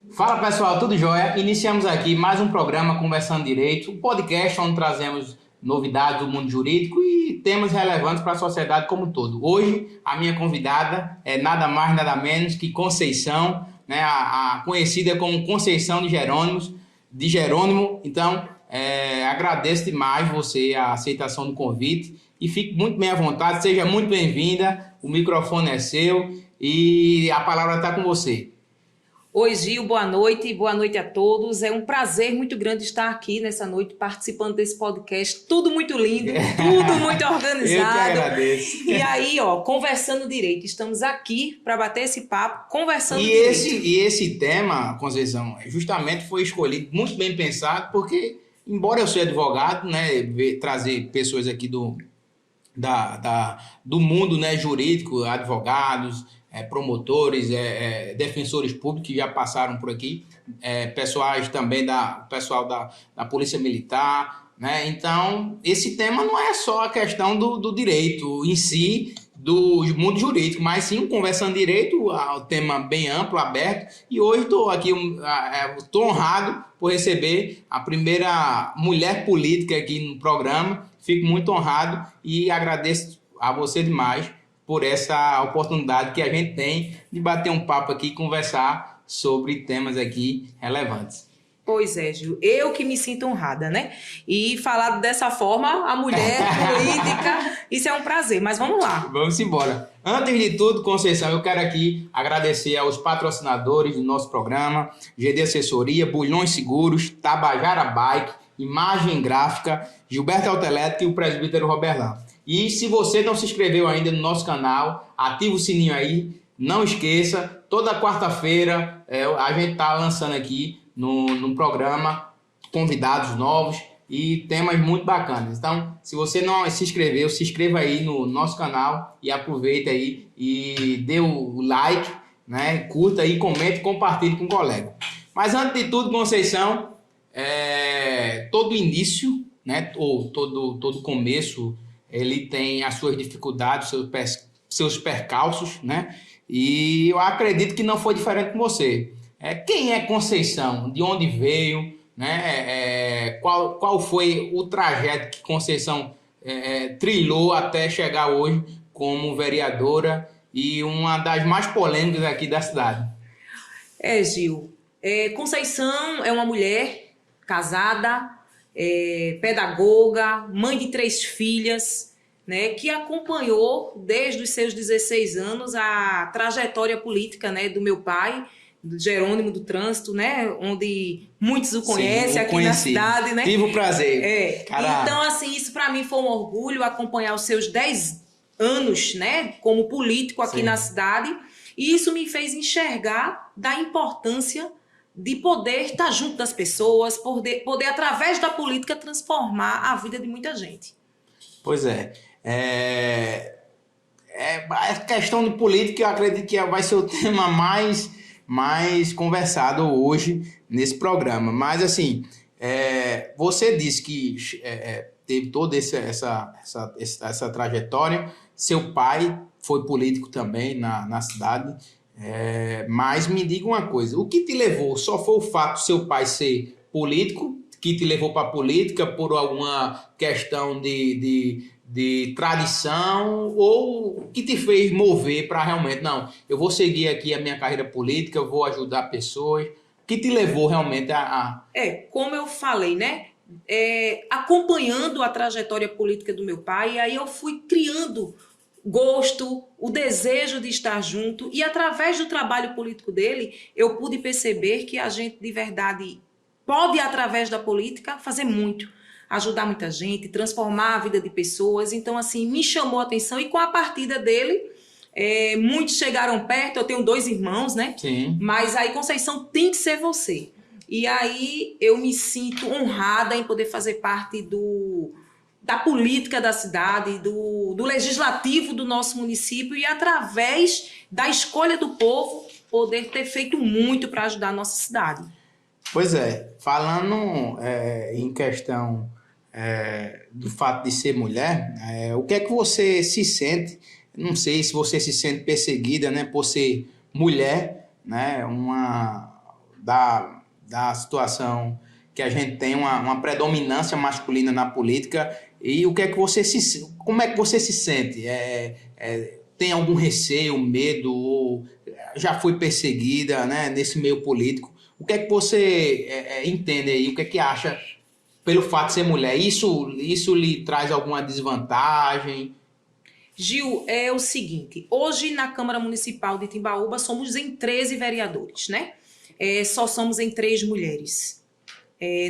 Fala pessoal, tudo jóia? Iniciamos aqui mais um programa Conversando Direito, um podcast onde trazemos novidades do mundo jurídico e temas relevantes para a sociedade como um todo. Hoje, a minha convidada é nada mais, nada menos que Conceição, né, a conhecida como Conceição de Jerônimo. Então, agradeço demais você a aceitação do convite e fique muito bem à vontade, seja muito bem-vinda, o microfone é seu e a palavra está com você. Oi, Gil, boa noite a todos. É um prazer muito grande estar aqui nessa noite participando desse podcast. Tudo muito lindo, tudo muito organizado. Eu que agradeço. E aí, conversando direito. Estamos aqui para bater esse papo, conversando direito. E esse tema, Conceição, justamente foi escolhido, muito bem pensado, porque, embora eu seja advogado, né, trazer pessoas aqui do mundo, né, jurídico, advogados, promotores, defensores públicos que já passaram por aqui, pessoal da Polícia Militar, né? Então, esse tema não é só a questão do direito em si, do mundo jurídico, mas sim, conversando direito, o tema bem amplo, aberto, e hoje estou aqui, estou honrado por receber a primeira mulher política aqui no programa. Fico muito honrado e agradeço a você demais por essa oportunidade que a gente tem de bater um papo aqui e conversar sobre temas aqui relevantes. Pois é, Gil, eu que me sinto honrada, né? E falar dessa forma, a mulher política, isso é um prazer, mas vamos lá. Vamos embora. Antes de tudo, Conceição, eu quero aqui agradecer aos patrocinadores do nosso programa, GD Assessoria, Bulhões Seguros, Tabajara Bike, Imagem Gráfica, Gilberto Autoelétrica e o presbítero Roberlan. E se você não se inscreveu ainda no nosso canal, ativa o sininho aí, não esqueça, toda quarta-feira a gente está lançando aqui no programa convidados novos e temas muito bacanas. Então, se você não se inscreveu, se inscreva aí no nosso canal e aproveita aí e dê o like, né? Curta aí, comente, compartilhe com o colega. Mas antes de tudo, Conceição, todo início, né, ou todo começo, ele tem as suas dificuldades, seus percalços, né? E eu acredito que não foi diferente com você. Quem é Conceição? De onde veio? Né? Qual foi o trajeto que Conceição trilhou até chegar hoje como vereadora e uma das mais polêmicas aqui da cidade? Gil, Conceição é uma mulher casada, pedagoga, mãe de 3 filhas, né, que acompanhou desde os seus 16 anos a trajetória política, né, do meu pai, do Jerônimo do Trânsito, né, onde muitos o conhecem aqui na cidade, né? Tive o prazer. Então, assim, isso para mim foi um orgulho acompanhar os seus 10 anos, né, como político aqui na cidade, e isso me fez enxergar da importância de poder estar junto das pessoas, poder através da política, transformar a vida de muita gente. Pois a questão de política, eu acredito que vai ser o tema mais conversado hoje nesse programa. Mas, assim, você disse que teve toda essa trajetória. Seu pai foi político também na cidade. Mas me diga uma coisa, o que te levou? Só foi o fato do seu pai ser político que te levou para a política por alguma questão de tradição, ou o que te fez mover para realmente, não, eu vou seguir aqui a minha carreira política, eu vou ajudar pessoas? O que te levou realmente a... Como eu falei, né? Acompanhando a trajetória política do meu pai, e aí eu fui criando gosto, o desejo de estar junto, e através do trabalho político dele, eu pude perceber que a gente de verdade pode, através da política, fazer muito, ajudar muita gente, transformar a vida de pessoas. Então, assim, me chamou a atenção, e com a partida dele, muitos chegaram perto. Eu tenho 2 irmãos, né? Sim. Mas aí, Conceição, tem que ser você. E aí eu me sinto honrada em poder fazer parte da política da cidade, do legislativo do nosso município, e através da escolha do povo poder ter feito muito para ajudar a nossa cidade. Pois falando em questão do fato de ser mulher, o que é que você se sente? Não sei se você se sente perseguida, né, por ser mulher, né, da situação que a gente tem uma predominância masculina na política, e o que é que como é que você se sente? Tem algum receio, medo, ou já foi perseguida, né, nesse meio político? O que é que você entende aí? O que é que acha pelo fato de ser mulher? Isso lhe traz alguma desvantagem? Gil, é o seguinte, hoje na Câmara Municipal de Timbaúba somos em 13 vereadores, né? Só somos em 3 mulheres.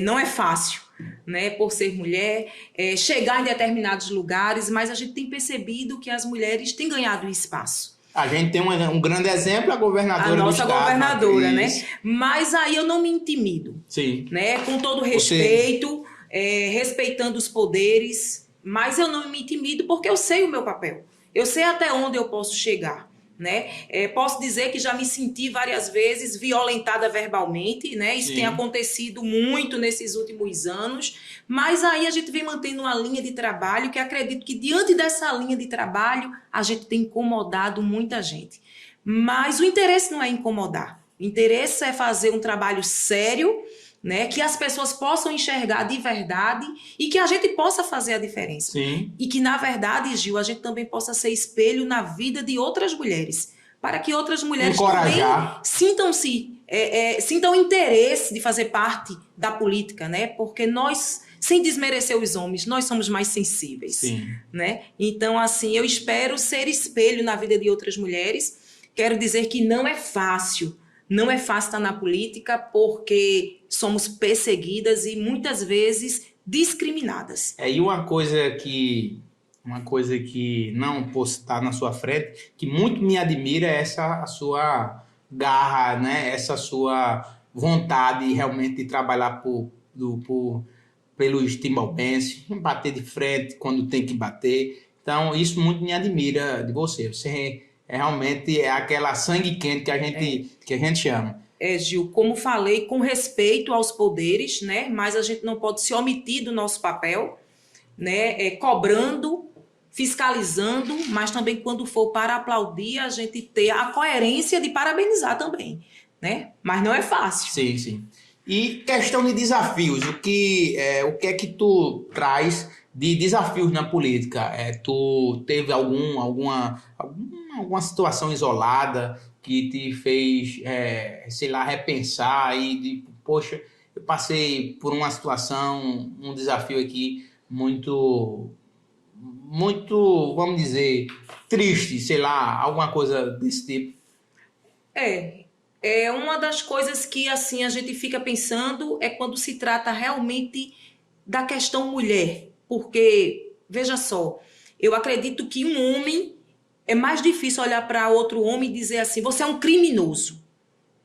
Não é fácil, né, por ser mulher, chegar em determinados lugares, mas a gente tem percebido que as mulheres têm ganhado espaço. A gente tem um grande exemplo, a governadora do estado. A nossa governadora, né? Mas aí eu não me intimido. Sim. Né? Com todo respeito, respeitando os poderes, mas eu não me intimido porque eu sei o meu papel. Eu sei até onde eu posso chegar. Né? Posso dizer que já me senti várias vezes violentada verbalmente, né? Isso tem acontecido muito nesses últimos anos, mas aí a gente vem mantendo uma linha de trabalho que acredito que diante dessa linha de trabalho a gente tem incomodado muita gente. Mas o interesse não é incomodar, o interesse é fazer um trabalho sério, né, que as pessoas possam enxergar de verdade e que a gente possa fazer a diferença. Sim. E que, na verdade, Gil, a gente também possa ser espelho na vida de outras mulheres, para que outras mulheres encorajar. Também sintam interesse de fazer parte da política, né? Porque nós, sem desmerecer os homens, nós somos mais sensíveis. Sim. Né? Então, assim, eu espero ser espelho na vida de outras mulheres. Quero dizer que não é fácil. Não é fácil estar na política porque somos perseguidas e muitas vezes discriminadas. E uma coisa que não posso estar na sua frente, que muito me admira, é essa sua garra, né? Essa sua vontade realmente de trabalhar pelos timbaúbenses, bater de frente quando tem que bater. Então, isso muito me admira de você. Você realmente é aquela sangue quente que a gente chama. Gil, como falei, com respeito aos poderes, né? Mas a gente não pode se omitir do nosso papel, né? Cobrando, fiscalizando, mas também quando for para aplaudir, a gente ter a coerência de parabenizar também, né? Mas não é fácil. Sim, sim. E questão de desafios, o que é que tu traz de desafios na política? Tu teve alguma situação isolada que te fez, sei lá, repensar poxa, eu passei por uma situação, um desafio aqui muito, vamos dizer, triste, sei lá, alguma coisa desse tipo? É uma das coisas que assim a gente fica pensando é quando se trata realmente da questão mulher, porque, veja só, eu acredito que um homem é mais difícil olhar para outro homem e dizer assim, você é um criminoso,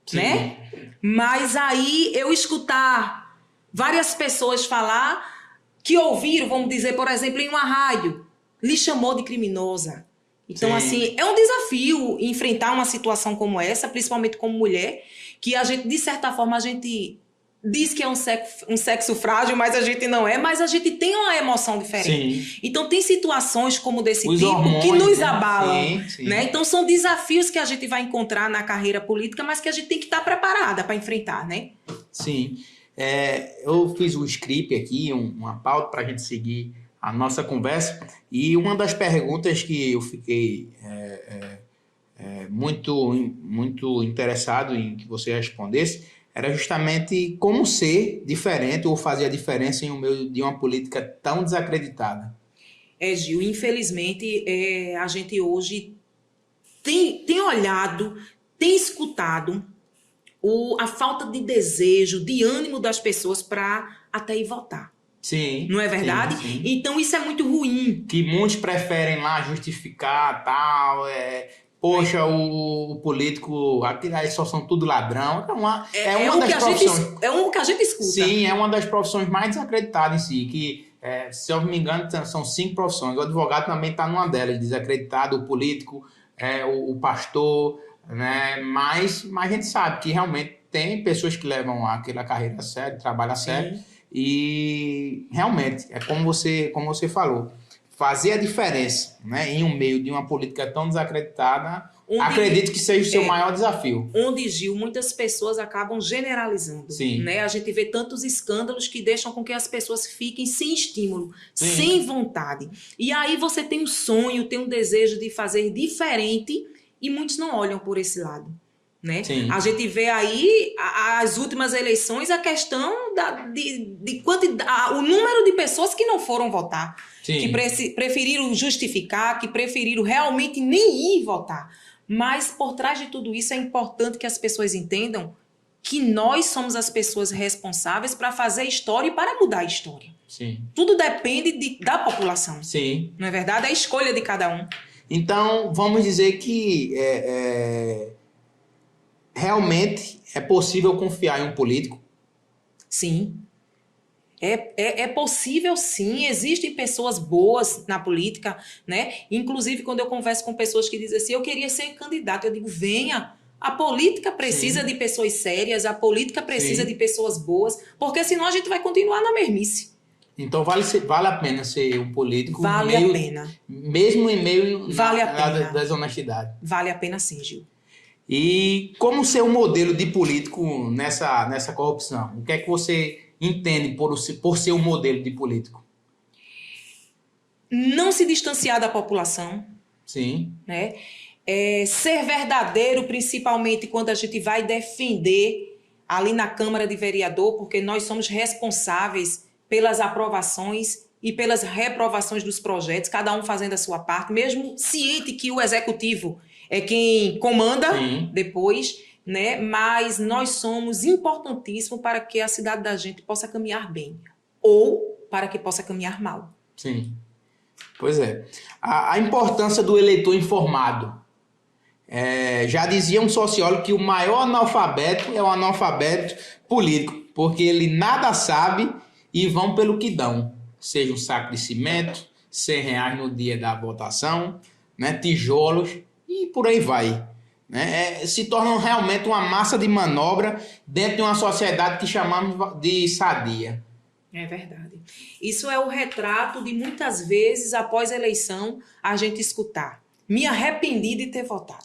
Sim. Né? Mas aí eu escutar várias pessoas falar que ouviram, vamos dizer, por exemplo, em uma rádio, lhe chamou de criminosa. Então, Sim. assim, é um desafio enfrentar uma situação como essa, principalmente como mulher, que a gente, de certa forma, a gente diz que é um sexo frágil, mas a gente não é, mas a gente tem uma emoção diferente. Sim. Então, tem situações como desse Os tipo hormônios, que nos né? abalam. Sim. Né? Então, são desafios que a gente vai encontrar na carreira política, mas que a gente tem que estar preparada para enfrentar, né? Sim. Eu fiz um script aqui, uma pauta para a gente seguir a nossa conversa, e uma das perguntas que eu fiquei muito interessado em que você respondesse era justamente como ser diferente ou fazer a diferença em um meio de uma política tão desacreditada. Gil, infelizmente, a gente hoje tem olhado, tem escutado a falta de desejo, de ânimo das pessoas para até ir votar. Sim. Não é verdade? Sim. Então isso é muito ruim. Que muitos preferem lá justificar tal, poxa, o político, aqui aí só são tudo ladrão. É uma das profissões. É um que a gente escuta. Sim, é uma das profissões mais desacreditadas em si, que, se eu não me engano, são 5 profissões. O advogado também está numa delas, desacreditado, o político, o pastor, né? Mas a gente sabe que realmente tem pessoas que levam aquela carreira a sério, trabalham a sério. Sim. E realmente, como você falou, fazer a diferença, né, em um meio de uma política tão desacreditada, Acredito que seja o seu maior desafio. Onde, Gil, muitas pessoas acabam generalizando. Sim. Né? A gente vê tantos escândalos que deixam com que as pessoas fiquem sem estímulo, Sim. sem vontade. E aí você tem um sonho, tem um desejo de fazer diferente e muitos não olham por esse lado. Né? A gente vê aí, as últimas eleições, a questão de quantidade, o número de pessoas que não foram votar, Sim. que preferiram justificar, que preferiram realmente nem ir votar. Mas por trás de tudo isso é importante que as pessoas entendam que nós somos as pessoas responsáveis para fazer história e para mudar a história. Sim. Tudo depende da população. Sim. Não é verdade? É a escolha de cada um. Então, vamos dizer que realmente é possível confiar em um político? Sim. É possível, sim. Existem pessoas boas na política, né? Inclusive, quando eu converso com pessoas que dizem assim, eu queria ser candidato, eu digo, venha. A política precisa Sim. de pessoas sérias, a política precisa Sim. de pessoas boas, porque senão a gente vai continuar na mesmice. Então, vale a pena ser um político? Vale a pena. Mesmo em meio Vale a pena. da desonestidade. Vale a pena sim, Gil. E como ser um modelo de político nessa corrupção? O que é que você entende por ser um modelo de político? Não se distanciar da população. Sim. Né? Ser verdadeiro, principalmente quando a gente vai defender ali na Câmara de Vereador, porque nós somos responsáveis pelas aprovações e pelas reprovações dos projetos, cada um fazendo a sua parte, mesmo ciente que o Executivo é quem comanda Sim. depois, né? Mas nós somos importantíssimos para que a cidade da gente possa caminhar bem ou para que possa caminhar mal. Sim. Pois é. A importância do eleitor informado. Já dizia um sociólogo que o maior analfabeto é o analfabeto político, porque ele nada sabe e vão pelo que dão. Seja um saco de cimento, R$100 no dia da votação, né? Tijolos e por aí vai. Né? Se tornam realmente uma massa de manobra dentro de uma sociedade que chamamos de sadia. É verdade. Isso é o retrato de muitas vezes, após a eleição, a gente escutar. Me arrependi de ter votado.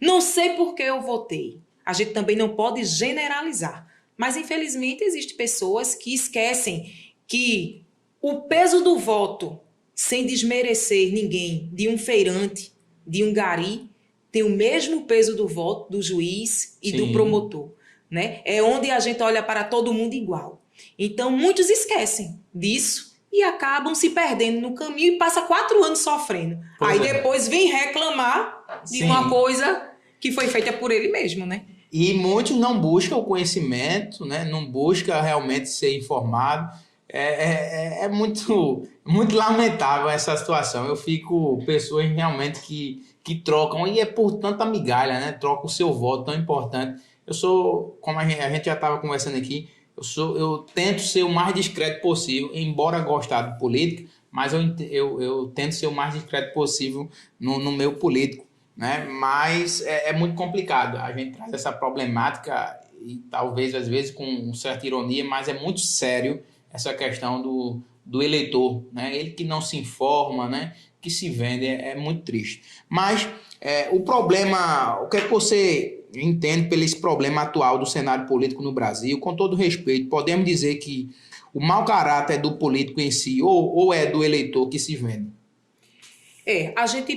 Não sei por que eu votei. A gente também não pode generalizar. Mas, infelizmente, existem pessoas que esquecem que o peso do voto, sem desmerecer ninguém, de um feirante, de um gari, tem o mesmo peso do voto do juiz e do promotor. Né? É onde a gente olha para todo mundo igual. Então, muitos esquecem disso e acabam se perdendo no caminho e passam 4 anos sofrendo. Aí depois vem reclamar de uma coisa que foi feita por ele mesmo, né? E muitos não buscam o conhecimento, né? Não buscam realmente ser informado. É muito, muito lamentável essa situação. Eu fico pessoas realmente que trocam, e é por tanta migalha, né? Trocam o seu voto tão importante. Eu sou, como a gente já estava conversando aqui, eu tento ser o mais discreto possível, embora gostar de política, mas eu tento ser o mais discreto possível no meio político, né? Mas é muito complicado. A gente traz essa problemática, e talvez às vezes com certa ironia, mas é muito sério essa questão do eleitor, né? Ele que não se informa, né? Que se vende, é muito triste. Mas o problema, o que é que você entende pelo esse problema atual do cenário político no Brasil? Com todo respeito, podemos dizer que o mau caráter é do político em si ou é do eleitor que se vende? A gente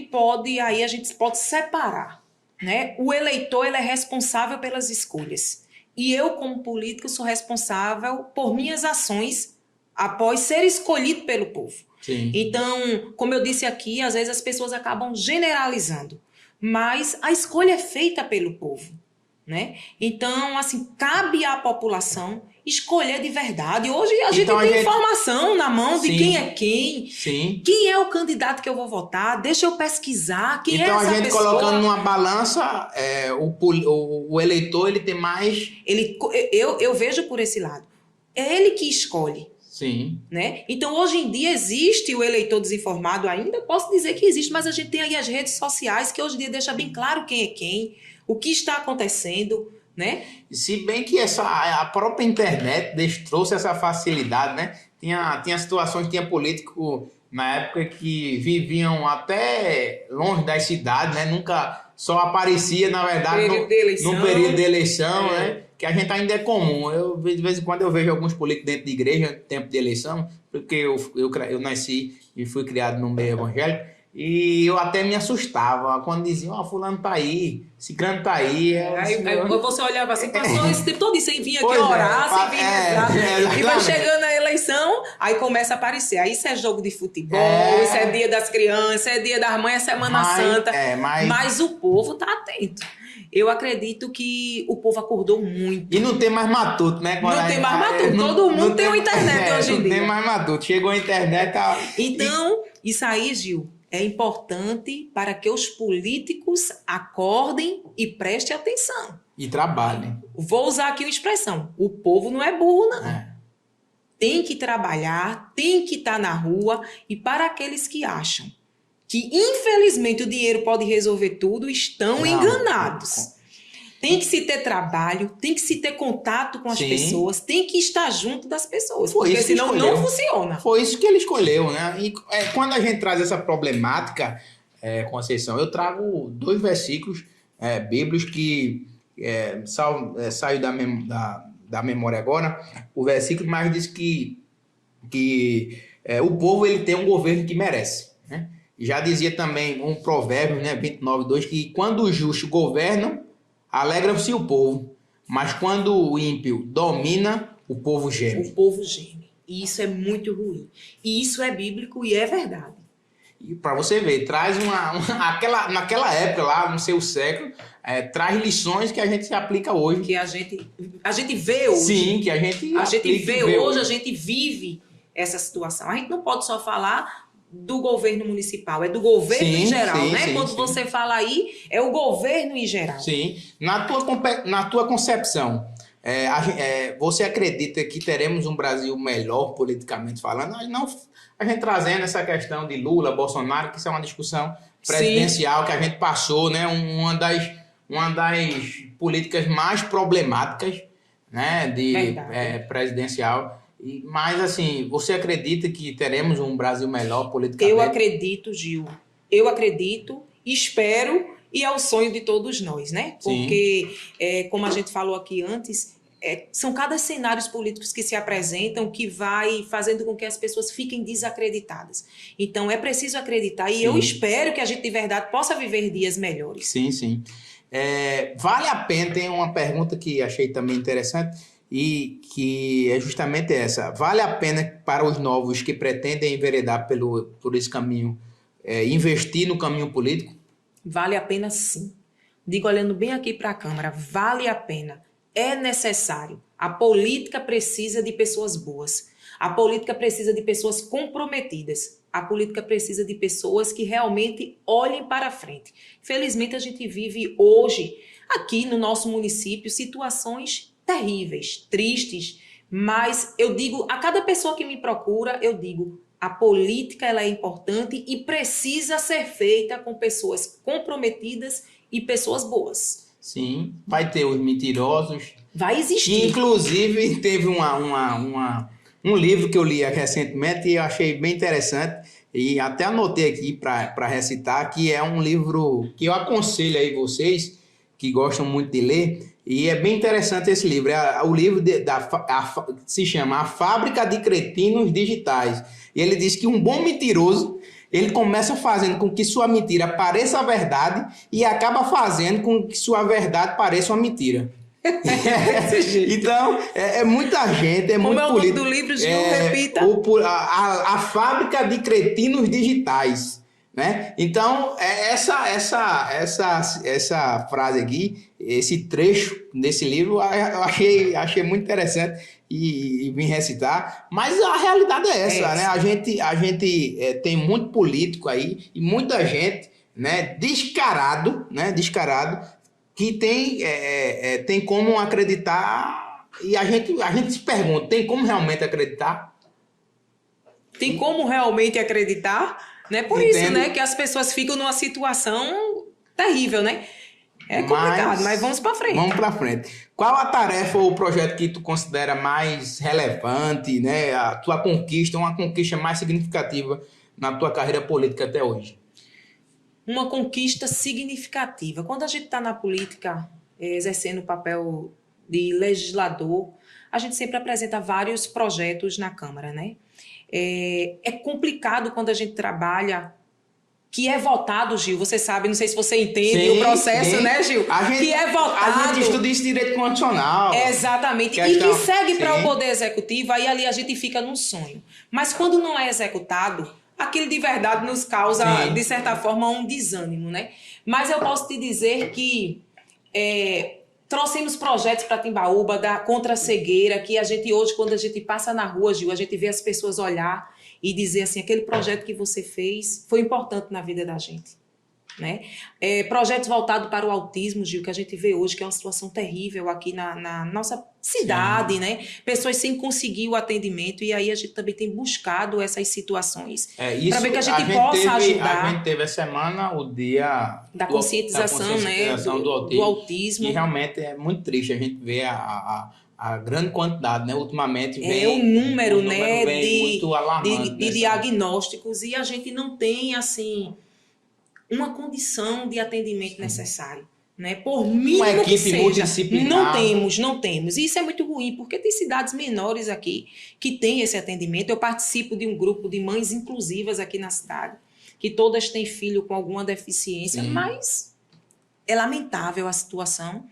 pode separar, né? O eleitor, ele é responsável pelas escolhas. E eu, como político, sou responsável por minhas ações após ser escolhido pelo povo. Sim. Então, como eu disse aqui, às vezes as pessoas acabam generalizando. Mas a escolha é feita pelo povo, né? Então, assim, cabe à população escolher de verdade. Hoje a gente tem informação na mão de quem é quem. Sim. Quem é o candidato que eu vou votar? Deixa eu pesquisar quem é essa pessoa. Então, a gente colocando numa balança, o eleitor, ele tem mais... Eu vejo por esse lado. É ele que escolhe. Sim. Né? Então, hoje em dia, existe o eleitor desinformado ainda? Posso dizer que existe, mas a gente tem aí as redes sociais que hoje em dia deixa bem claro quem é quem, o que está acontecendo, né? Se bem que a própria internet trouxe essa facilidade, né? Tinha situações, tinha político na época que viviam até longe das cidades, né? Nunca só aparecia, na verdade, no período de eleição, né? Que a gente ainda é comum. De vez em quando eu vejo alguns políticos dentro de igreja, tempo de eleição, porque eu nasci e fui criado no meio evangélico, e eu até me assustava quando diziam, fulano tá aí, ciclano tá aí. Aí você olhava assim, passou esse tempo todo sem vir aqui Pois orar, sem vir rezar, e vai exatamente. chegando a eleição, aí começa a aparecer. Aí isso é jogo de futebol, isso é dia das crianças, é dia das mães, é Semana Santa. Mas o povo tá atento. Eu acredito que o povo acordou muito. E não tem mais matuto, né? Não tem mais matuto. Todo mundo tem uma internet hoje em dia. Não tem mais matuto. Chegou a internet... Então, isso aí, Gil, é importante para que os políticos acordem e prestem atenção. E trabalhem. Vou usar aqui uma expressão. O povo não é burro, não. Tem que trabalhar, tem que estar na rua. E para aqueles que acham que, infelizmente, o dinheiro pode resolver tudo, estão enganados. Tem que se ter trabalho, tem que se ter contato com as pessoas, tem que estar junto das pessoas, porque senão não funciona. Foi isso que ele escolheu, né? E quando a gente traz essa problemática, Conceição, eu trago 2 versículos bíblicos que saiu da memória agora, o versículo, mas diz que o povo ele tem um governo que merece, né? Já dizia também um provérbio, né, 29:2, que quando os justos governam, alegra-se o povo, mas quando o ímpio domina, o povo geme. O povo geme. E isso é muito ruim. E isso é bíblico e é verdade. E para você ver, traz naquela época lá, no seu século, traz lições que a gente se aplica hoje. Que a gente vê hoje. Sim, que a gente vê hoje, a gente vive essa situação. A gente não pode só falar do governo municipal, é do governo em geral, né? Quando você fala aí, é o governo em geral. Sim. Na tua concepção, você acredita que teremos um Brasil melhor politicamente falando? A gente trazendo essa questão de Lula, Bolsonaro, que isso é uma discussão presidencial que a gente passou, né? Uma das políticas mais problemáticas, né? Presidencial. Mas, assim, você acredita que teremos um Brasil melhor politicamente? Eu acredito, Gil. Eu acredito, espero, e é o sonho de todos nós, né? Porque, como a gente falou aqui antes, são cada cenários políticos que se apresentam que vai fazendo com que as pessoas fiquem desacreditadas. Então, é preciso acreditar e eu espero que a gente, de verdade, possa viver dias melhores. Sim. Vale a pena, tem uma pergunta que achei também interessante, e que é justamente essa. Vale a pena para os novos que pretendem enveredar por esse caminho, investir no caminho político? Vale a pena, sim. Digo olhando bem aqui para a câmera, vale a pena. É necessário. A política precisa de pessoas boas. A política precisa de pessoas comprometidas. A política precisa de pessoas que realmente olhem para frente. Felizmente, a gente vive hoje, aqui no nosso município, situações terríveis, tristes, mas eu digo, a cada pessoa que me procura, eu digo, a política ela é importante e precisa ser feita com pessoas comprometidas e pessoas boas. Sim, vai ter os mentirosos. Vai existir. Inclusive, teve um livro que eu li recentemente e eu achei bem interessante, e até anotei aqui para recitar, que é um livro que eu aconselho aí vocês, que gostam muito de ler, e é bem interessante esse livro. O livro se chama A Fábrica de Cretinos Digitais. E ele diz que um bom mentiroso, ele começa fazendo com que sua mentira pareça a verdade e acaba fazendo com que sua verdade pareça uma mentira. Então, muita gente, Como muito é o nome do livro, Gil? Repita. A Fábrica de Cretinos Digitais. Né? Então, essa frase aqui, esse trecho desse livro, eu achei muito interessante e vim recitar, mas a realidade é essa, né? A gente tem muito político aí e muita gente, né, descarado, que tem como acreditar, e a gente se pergunta, tem como realmente acreditar? Tem como realmente acreditar? Né? Por isso, né, que as pessoas ficam numa situação terrível, né? É complicado, mas vamos para frente. Vamos para frente. Qual a tarefa ou o projeto que tu considera mais relevante, né? A tua conquista, uma conquista mais significativa na tua carreira política até hoje? uma conquista significativa. Quando a gente está na política, exercendo o papel de legislador, a gente sempre apresenta vários projetos na Câmara, né? É complicado quando a gente trabalha, que é votado, Gil, você sabe, não sei se você entende o processo, né, Gil? Que é votado. A gente estuda isso de direito constitucional. Exatamente. E que segue para o Poder Executivo, aí ali a gente fica num sonho. Mas quando não é executado, aquilo de verdade nos causa, de certa forma, um desânimo, né? Mas eu posso te dizer que trouxemos projetos para Timbaúba contra a cegueira, que a gente hoje, quando a gente passa na rua, Gil, a gente vê as pessoas olhar e dizer assim, aquele projeto que você fez foi importante na vida da gente, né? Projetos voltados para o autismo, Gil, que a gente vê hoje, que é uma situação terrível aqui na nossa cidade, né? Pessoas sem conseguir o atendimento, e aí a gente também tem buscado essas situações para ver que a gente possa ajudar. A gente teve essa semana o dia da conscientização, né? Do autismo. E realmente é muito triste a gente ver a grande quantidade, né? Ultimamente vem o número, né, muito alarmante, de diagnósticos, e a gente não tem, assim, uma condição de atendimento necessário, né? Por mínimo uma equipe que seja, multidisciplinar. Não temos. E isso é muito ruim, porque tem cidades menores aqui que têm esse atendimento. Eu participo de um grupo de mães inclusivas aqui na cidade, que todas têm filho com alguma deficiência, mas é lamentável a situação,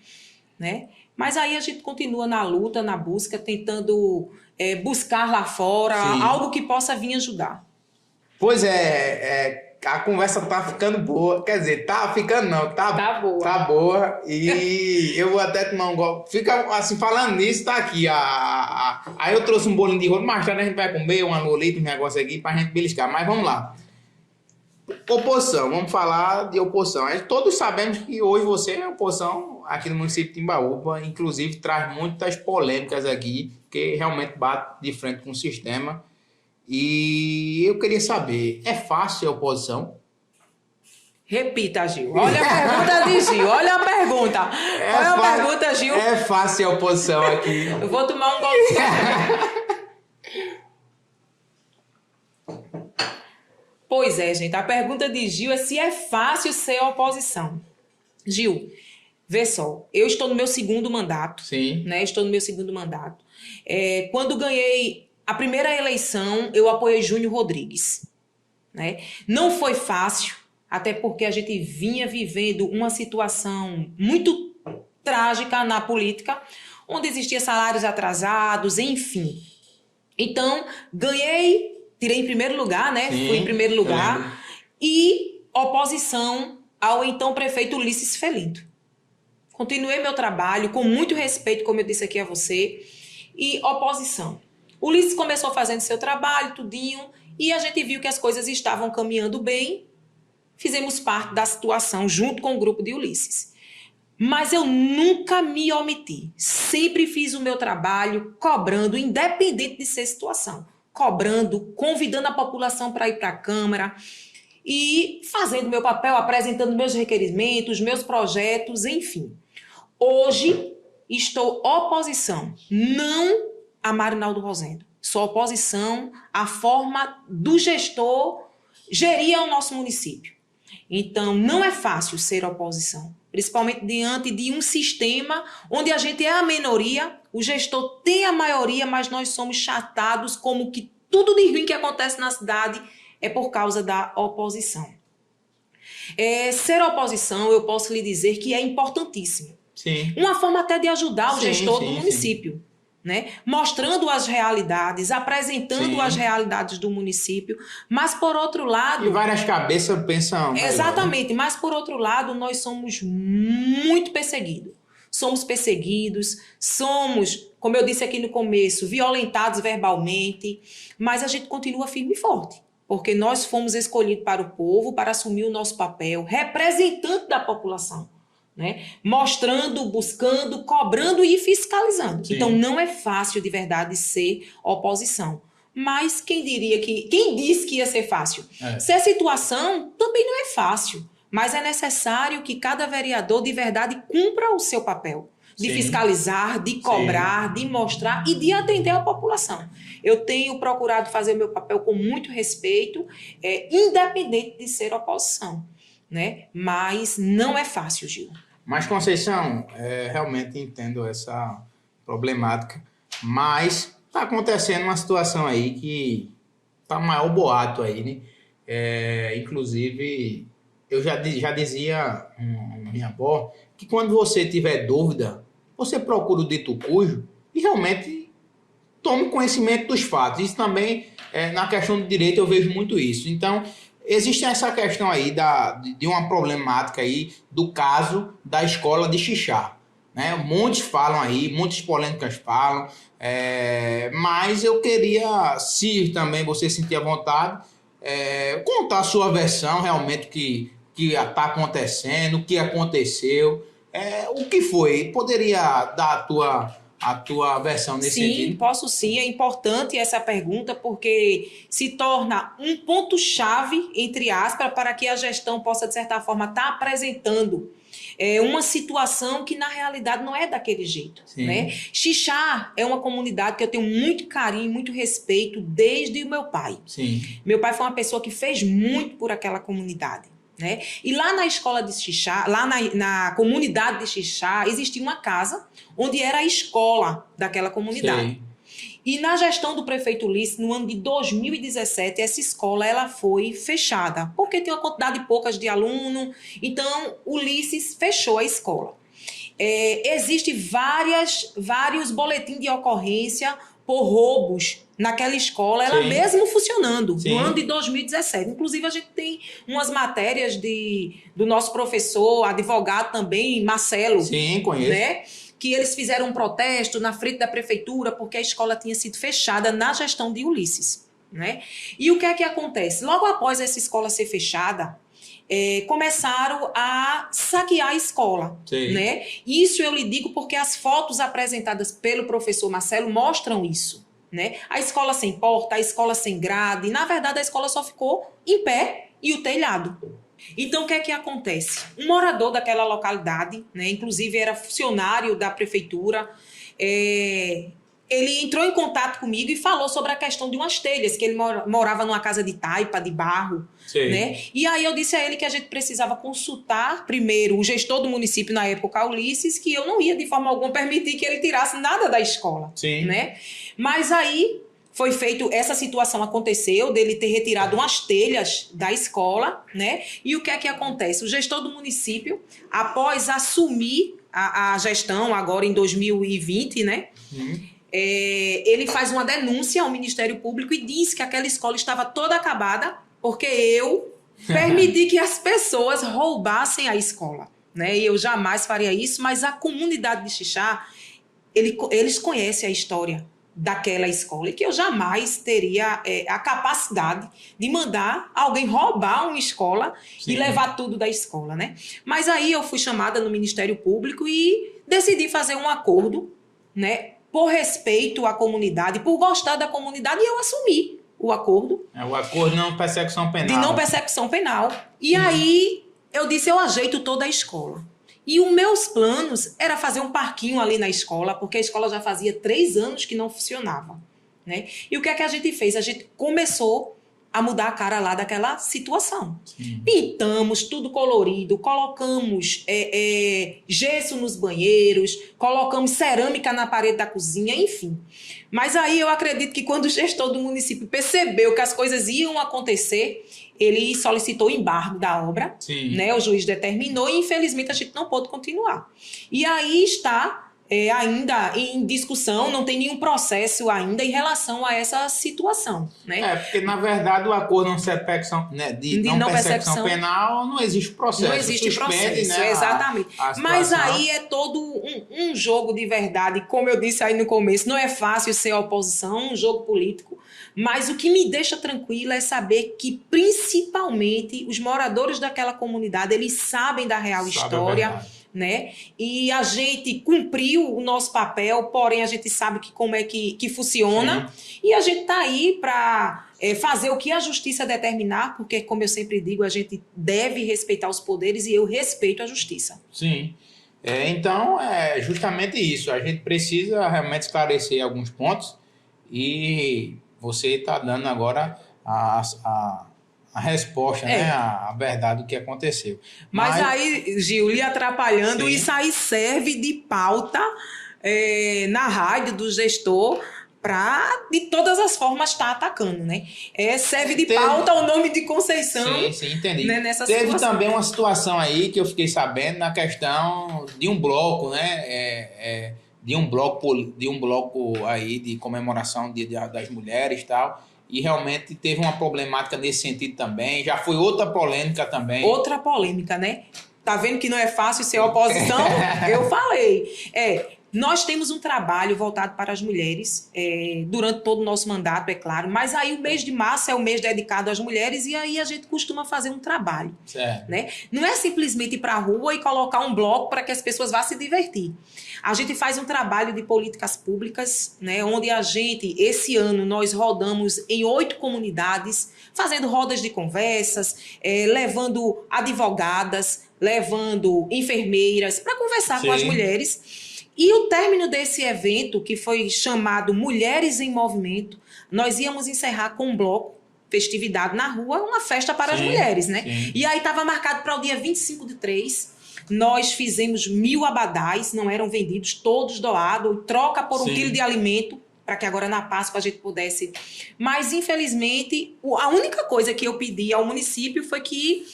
né? Mas aí a gente continua na luta, na busca, tentando buscar lá fora algo que possa vir ajudar. Pois a conversa tá ficando boa. Quer dizer, tá ficando não, tá boa. Tá boa. E eu vou até tomar um golpe. Fica assim, falando nisso, tá aqui. Aí eu trouxe um bolinho de rolo, mais tarde a gente vai comer uma lolita, um negócio aqui, pra gente beliscar. Mas vamos lá. Oposição, vamos falar de oposição. Todos sabemos que hoje você é oposição aqui no município de Timbaúba, inclusive traz muitas polêmicas aqui, que realmente bate de frente com o sistema. E eu queria saber, é fácil a oposição? Repita, Gil. Olha a pergunta de Gil. Olha a pergunta. Olha a pergunta, Gil. É fácil a oposição aqui. Eu vou tomar um golpe. Pois é, gente. A pergunta de Gil é se é fácil ser oposição. Gil, vê só. Eu estou no meu segundo mandato. Sim. Né? Estou no meu segundo mandato. Quando ganhei a primeira eleição, eu apoiei Júnior Rodrigues. Né? Não foi fácil, até porque a gente vinha vivendo uma situação muito trágica na política, onde existiam salários atrasados, enfim. Então, ganhei, tirei em primeiro lugar, né? Sim, fui em primeiro lugar. E oposição ao então prefeito Ulisses Felinto. Continuei meu trabalho com muito respeito, como eu disse aqui a você, e oposição. Ulisses começou fazendo seu trabalho, tudinho, e a gente viu que as coisas estavam caminhando bem. Fizemos parte da situação junto com o grupo de Ulisses. Mas eu nunca me omiti. Sempre fiz o meu trabalho cobrando, independente de ser situação. Cobrando, convidando a população para ir para a Câmara e fazendo meu papel, apresentando meus requerimentos, meus projetos, enfim. Hoje estou oposição, não a Marinaldo Rosendo. Sou oposição à forma do gestor gerir o nosso município. Então, não é fácil ser oposição, principalmente diante de um sistema onde a gente é a minoria, o gestor tem a maioria, mas nós somos chatados como que tudo de ruim que acontece na cidade é por causa da oposição. Ser oposição, eu posso lhe dizer que é importantíssimo. Sim. Uma forma até de ajudar o gestor do município. Né? Mostrando as realidades, apresentando as realidades do município, mas por outro lado... E várias cabeças pensam... Exatamente, né? Mas por outro lado, nós somos muito perseguidos. Somos perseguidos, somos, como eu disse aqui no começo, violentados verbalmente, mas a gente continua firme e forte, porque nós fomos escolhidos para o povo, para assumir o nosso papel, representante da população. Né? Mostrando, buscando, cobrando e fiscalizando. Sim. Então não é fácil de verdade ser oposição. Mas quem disse que ia ser fácil? Ser situação também não é fácil, mas é necessário que cada vereador de verdade cumpra o seu papel. De fiscalizar, de cobrar, de mostrar e de atender a população. Eu tenho procurado fazer o meu papel com muito respeito, independente de ser oposição. né? Mas não é fácil, Gil. Mas, Conceição, realmente entendo essa problemática, mas está acontecendo uma situação aí que tá maior boato aí, né? Inclusive, eu já dizia minha avó que quando você tiver dúvida, você procura o dito cujo e realmente tome conhecimento dos fatos. Isso também, na questão do direito, eu vejo muito isso. Então, existe essa questão aí de uma problemática aí do caso da escola de Xixá, né? Muitos falam aí, muitas polêmicas falam, mas eu queria, se também você sentir à vontade, contar a sua versão realmente que está acontecendo, o que aconteceu, o que foi. Poderia dar a tua versão nesse sentido? Sim, posso sim. É importante essa pergunta porque se torna um ponto-chave, entre aspas, para que a gestão possa, de certa forma, estar apresentando uma situação que, na realidade, não é daquele jeito. Né? Xixá é uma comunidade que eu tenho muito carinho, muito respeito desde o meu pai. Sim. Meu pai foi uma pessoa que fez muito por aquela comunidade. Né? E lá na escola de Xixá, lá na comunidade de Xixá, existia uma casa onde era a escola daquela comunidade. Sim. E na gestão do prefeito Ulisses, no ano de 2017, essa escola ela foi fechada, porque tinha uma quantidade poucas de alunos, então Ulisses fechou a escola. Existem vários boletins de ocorrência por roubos naquela escola, ela mesmo funcionando, no ano de 2017. Inclusive, a gente tem umas matérias do nosso professor, advogado também, Marcelo. Sim, conheço. Né? Que eles fizeram um protesto na frente da prefeitura porque a escola tinha sido fechada na gestão de Ulisses. Né? E o que é que acontece? Logo após essa escola ser fechada, começaram a saquear a escola. Né? Isso eu lhe digo porque as fotos apresentadas pelo professor Marcelo mostram isso. Né? A escola sem porta, a escola sem grade, na verdade a escola só ficou em pé e o telhado. Então o que é que acontece? Um morador daquela localidade, né, inclusive era funcionário da prefeitura, ele entrou em contato comigo e falou sobre a questão de umas telhas, que ele morava numa casa de taipa, de barro. Né? E aí eu disse a ele que a gente precisava consultar primeiro o gestor do município, na época, Ulisses, que eu não ia de forma alguma permitir que ele tirasse nada da escola. Né? Mas aí foi feito, essa situação aconteceu, dele ter retirado umas telhas da escola, né? E o que é que acontece? O gestor do município, após assumir a gestão, agora em 2020, né? Ele faz uma denúncia ao Ministério Público e diz que aquela escola estava toda acabada porque eu permiti que as pessoas roubassem a escola. Né? E eu jamais faria isso, mas a comunidade de Xixá, eles conhecem a história daquela escola e que eu jamais teria a capacidade de mandar alguém roubar uma escola e levar tudo da escola. Né? Mas aí eu fui chamada no Ministério Público e decidi fazer um acordo, né? Por respeito à comunidade, por gostar da comunidade, e eu assumi o acordo. O acordo de não persecução penal. De não persecução penal. E aí eu disse, eu ajeito toda a escola. E os meus planos era fazer um parquinho ali na escola, porque a escola já fazia 3 anos que não funcionava. Né? E o que é que a gente fez? A gente começou a mudar a cara lá daquela situação. Pintamos tudo colorido, colocamos gesso nos banheiros, colocamos cerâmica na parede da cozinha, enfim. Mas aí eu acredito que quando o gestor do município percebeu que as coisas iam acontecer, ele solicitou o embargo da obra, né? O juiz determinou e infelizmente a gente não pôde continuar. E aí está ainda em discussão, não tem nenhum processo ainda em relação a essa situação. Né? Porque na verdade o acordo de não persecução penal não existe processo. Não existe processo, né, exatamente. Mas aí é todo um jogo de verdade, como eu disse aí no começo, não é fácil ser oposição, um jogo político, mas o que me deixa tranquila é saber que principalmente os moradores daquela comunidade, eles sabem da real história, né? E a gente cumpriu o nosso papel, porém a gente sabe como é que funciona. E a gente está aí para fazer o que a justiça determinar, porque, como eu sempre digo, a gente deve respeitar os poderes e eu respeito a justiça. Sim. Então, é justamente isso. A gente precisa realmente esclarecer alguns pontos e você está dando agora a a resposta, né? A verdade do que aconteceu. Mas aí, Gil, lhe atrapalhando, Sim. isso aí serve de pauta na rádio do gestor para, de todas as formas, estar atacando, né? Serve de pauta o nome de Conceição. Sim, entendi. Né, nessa Teve situação. também uma situação aí que eu fiquei sabendo na questão de um bloco, né? De um bloco aí de comemoração das mulheres e tal. E realmente teve uma problemática nesse sentido também. Já foi outra polêmica também. Outra polêmica, né? Tá vendo que não é fácil ser oposição? Eu falei. Nós temos um trabalho voltado para as mulheres durante todo o nosso mandato, é claro, mas aí o mês de março é o mês dedicado às mulheres e aí a gente costuma fazer um trabalho. Certo. Né? Não é simplesmente ir para a rua e colocar um bloco para que as pessoas vá se divertir. A gente faz um trabalho de políticas públicas, né, onde esse ano, nós rodamos em 8 comunidades, fazendo rodas de conversas, levando advogadas, levando enfermeiras para conversar com as mulheres. E o término desse evento, que foi chamado Mulheres em Movimento, nós íamos encerrar com um bloco, festividade na rua, uma festa para as mulheres, né? Sim. E aí estava marcado para o dia 25/3. Nós fizemos 1000 abadás, não eram vendidos, todos doados, troca por 1 quilo de alimento, para que agora na Páscoa a gente pudesse. Mas, infelizmente, a única coisa que eu pedi ao município foi que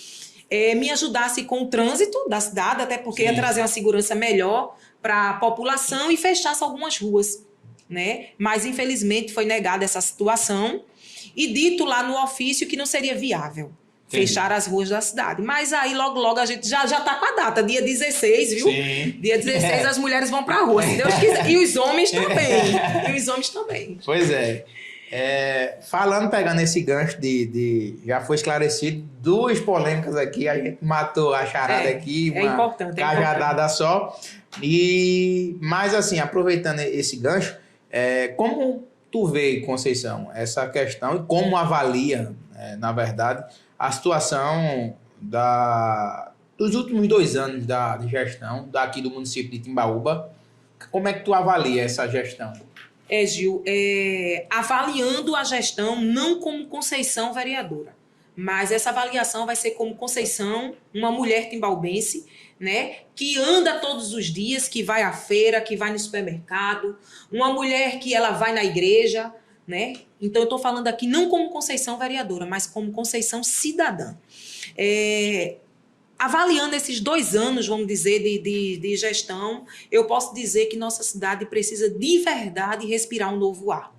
me ajudasse com o trânsito da cidade, até porque ia trazer uma segurança melhor para a população e fechasse algumas ruas, né? Mas, infelizmente, foi negada essa situação e dito lá no ofício que não seria viável fechar as ruas da cidade. Mas aí, logo, a gente já está com a data, dia 16, viu? Sim. Dia 16 as mulheres vão para a rua, se Deus quiser. E os homens também. Pois é. Pegando esse gancho já foi esclarecido 2 polêmicas aqui, a gente matou a charada aqui, uma cajadada só. Mas assim, aproveitando esse gancho, como tu vê, Conceição, essa questão e como avalia, na verdade, a situação dos últimos 2 anos de gestão daqui do município de Timbaúba? Como é que tu avalia essa gestão? Gil, avaliando a gestão não como Conceição vereadora, mas essa avaliação vai ser como Conceição, uma mulher timbaubense, né, que anda todos os dias, que vai à feira, que vai no supermercado, uma mulher que ela vai na igreja, né? Então eu estou falando aqui não como Conceição vereadora, mas como Conceição cidadã. Avaliando esses 2 anos, vamos dizer, de gestão, eu posso dizer que nossa cidade precisa de verdade respirar um novo ar.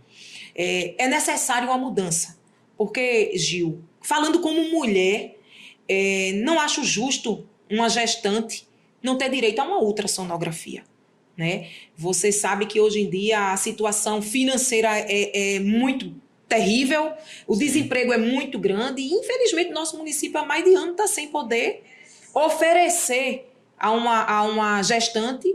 É necessário uma mudança, porque, Gil, falando como mulher, não acho justo uma gestante não ter direito a uma ultrassonografia. Né? Você sabe que hoje em dia a situação financeira é muito terrível, o desemprego é muito grande e, infelizmente, nosso município há mais de ano está sem poder oferecer a uma gestante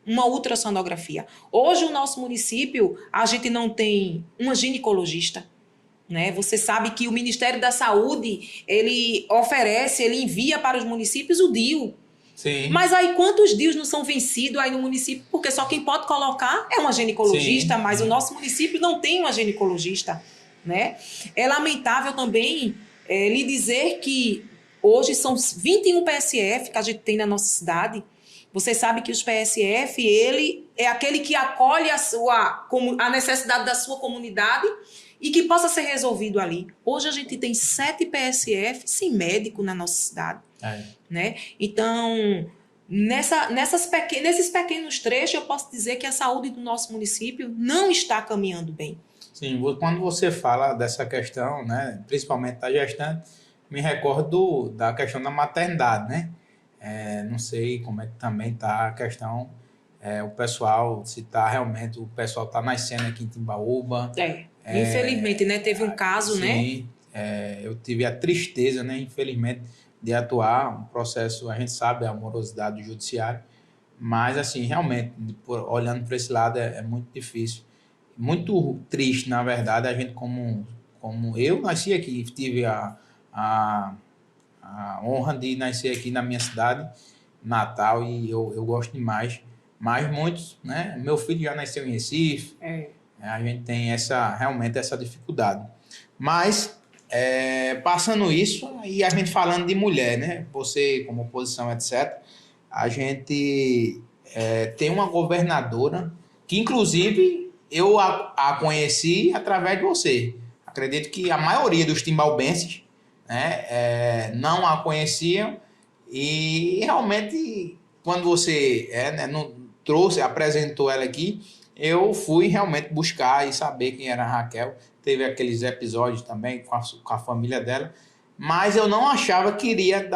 uma ultrassonografia. Hoje, o nosso município, a gente não tem uma ginecologista. Né? Você sabe que o Ministério da Saúde, ele envia para os municípios o DIU. Sim. Mas aí quantos dias não são vencidos aí no município? Porque só quem pode colocar é uma ginecologista, mas o nosso município não tem uma ginecologista. Né? É lamentável também lhe dizer que hoje são 21 PSF que a gente tem na nossa cidade. Você sabe que os PSF, ele é aquele que acolhe a necessidade da sua comunidade e que possa ser resolvido ali. Hoje a gente tem 7 PSF sem médico na nossa cidade. Né? Então, nesses pequenos trechos, eu posso dizer que a saúde do nosso município não está caminhando bem. Sim, quando você fala dessa questão, né, principalmente da gestante, me recordo da questão da maternidade, né? Não sei como é que também está a questão, o pessoal, se está realmente, o pessoal está nascendo aqui em Timbaúba. Infelizmente, né? Teve um caso, sim, né? Eu tive a tristeza, né, infelizmente, de atuar um processo, a gente sabe a morosidade do judiciário, mas assim, realmente, olhando para esse lado é muito difícil, muito triste, na verdade, a gente como eu nasci aqui, tive a honra de nascer aqui na minha cidade natal e eu gosto demais, mas muitos, né, meu filho já nasceu em Recife, a gente tem realmente essa dificuldade, mas passando isso, e a gente falando de mulher, né? Você, como oposição, etc., a gente tem uma governadora que, inclusive, eu a conheci através de você. Acredito que a maioria dos timbaubenses, né, não a conheciam, e realmente, quando você trouxe, apresentou ela aqui, eu fui realmente buscar e saber quem era a Raquel. Teve aqueles episódios também com a família dela, mas eu não achava que iria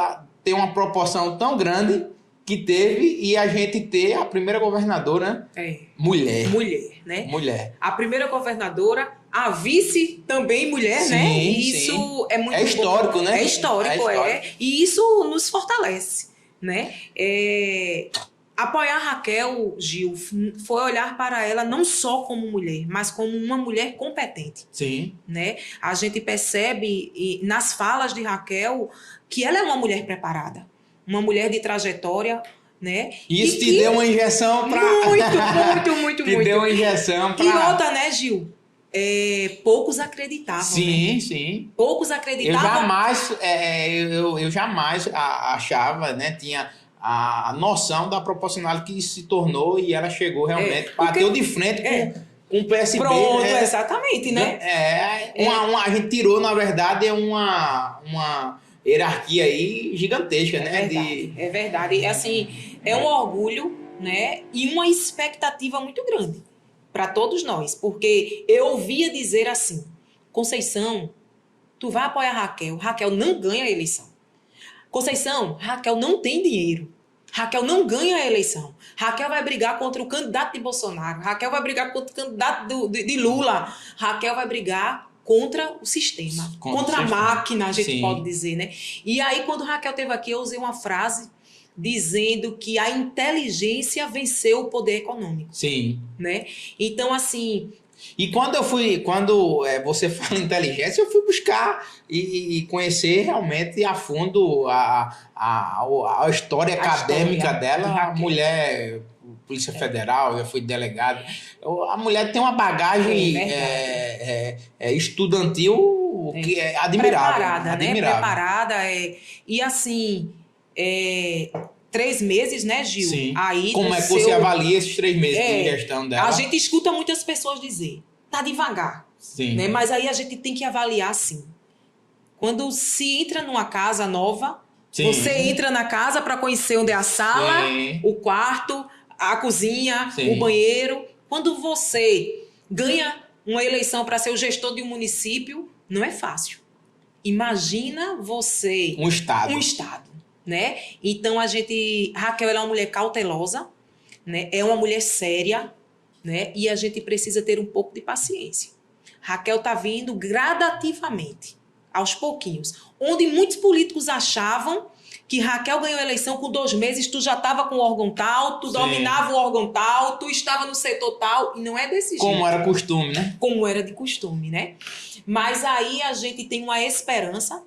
ter uma proporção tão grande que teve, e a gente ter a primeira governadora mulher. Mulher, né? Mulher. A primeira governadora, a vice também mulher, Sim, né? E isso sim. é muito histórico, né? É histórico. E isso nos fortalece, né? Apoiar a Raquel, Gil, foi olhar para ela não só como mulher, mas como uma mulher competente. Sim. Né? A gente percebe nas falas de Raquel que ela é uma mulher preparada, uma mulher de trajetória, né? Isso te deu uma injeção para... Muito. Te deu uma injeção para... E outra, né, Gil? Poucos acreditavam. Sim, né? Sim. Poucos acreditavam. Eu jamais achava, né? Tinha a noção da proporcionalidade que se tornou, e ela chegou realmente, bateu de frente com o PSB. Pronto, exatamente, né? A gente tirou, na verdade, uma hierarquia aí gigantesca, né? É verdade. Assim, é um orgulho, né? E uma expectativa muito grande para todos nós, porque eu ouvia dizer assim: Conceição, tu vai apoiar Raquel. Raquel não ganha a eleição. Conceição, Raquel não tem dinheiro. Raquel não ganha a eleição. Raquel vai brigar contra o candidato de Bolsonaro. Raquel vai brigar contra o candidato de Lula. Raquel vai brigar contra o sistema. Contra a máquina, a gente pode dizer, né? E aí, quando Raquel esteve aqui, eu usei uma frase dizendo que a inteligência venceu o poder econômico. Sim. Né? Então, assim... E quando você fala inteligência, eu fui buscar e conhecer realmente a fundo a história acadêmica dela. A mulher, Polícia Federal, já foi delegada. A mulher tem uma bagagem estudantil que é admirável. Preparada, né? Preparada. E assim, 3 meses, né, Gil? Sim. Aí como é que você avalia esses 3 meses de gestão dela? A gente escuta muitas pessoas dizer, tá devagar. Sim. Né? Mas aí a gente tem que avaliar, sim. Quando se entra numa casa nova, você entra na casa para conhecer onde é a sala, o quarto, a cozinha, o banheiro. Quando você ganha uma eleição para ser o gestor de um município, não é fácil. Imagina você... Um estado. Né? Então, Raquel ela é uma mulher cautelosa, né? É uma mulher séria, né? E a gente precisa ter um pouco de paciência. Raquel está vindo gradativamente, aos pouquinhos. Onde muitos políticos achavam que Raquel ganhou a eleição com 2 meses, tu já estava com o órgão tal, tu dominava o órgão tal, tu estava no setor tal, e não é desse jeito. Como era costume, né? Como era de costume, né? Mas aí a gente tem uma esperança,